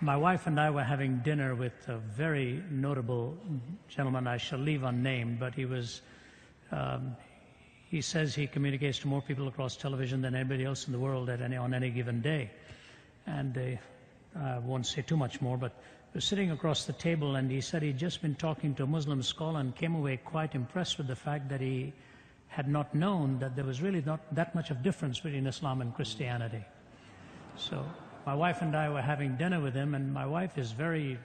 My wife and I were having dinner with a very notable gentleman I shall leave unnamed, but he says he communicates to more people across television than anybody else in the world on any given day. And I won't say too much more, but we're sitting across the table, and he said he'd just been talking to a Muslim scholar and came away quite impressed with the fact that he had not known that there was really not that much of difference between Islam and Christianity. So my wife and I were having dinner with him, and my wife is very,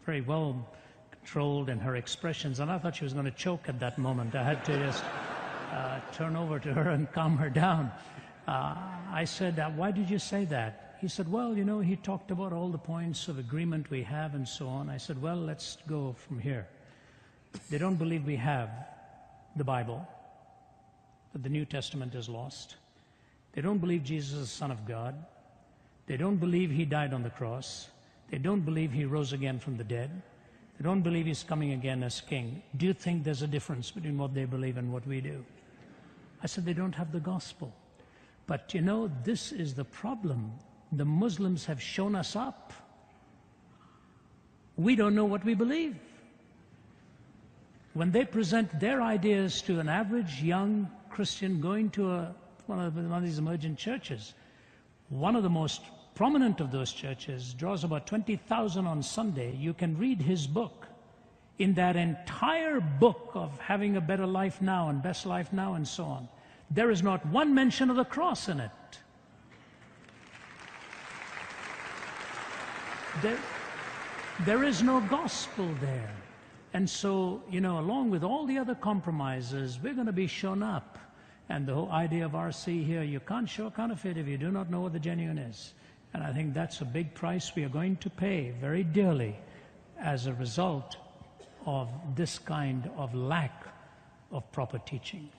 very well controlled in her expressions, and I thought she was going to choke at that moment. I had to just turn over to her and calm her down. I said, why did you say that? He said, well, you know, he talked about all the points of agreement we have and so on. I said, well, let's go from here. They don't believe we have the Bible, that the New Testament is lost. They don't believe Jesus is the Son of God. They don't believe he died on the cross. They don't believe he rose again from the dead. They don't believe he's coming again as king. Do you think there's a difference between what they believe and what we do? I said, they don't have the gospel. But you know, this is the problem. The Muslims have shown us up. We don't know what we believe. When they present their ideas to an average young Christian going to one of these emergent churches, one of the most prominent of those churches draws about 20,000 on Sunday. You can read his book. In that entire book of having a better life now and best life now and so on, there is not one mention of the cross in it. There is no gospel there. And so, you know, along with all the other compromises, we're going to be shown up. And the whole idea of RC here, you can't show counterfeit if you do not know what the genuine is. And I think that's a big price we are going to pay very dearly as a result of this kind of lack of proper teaching.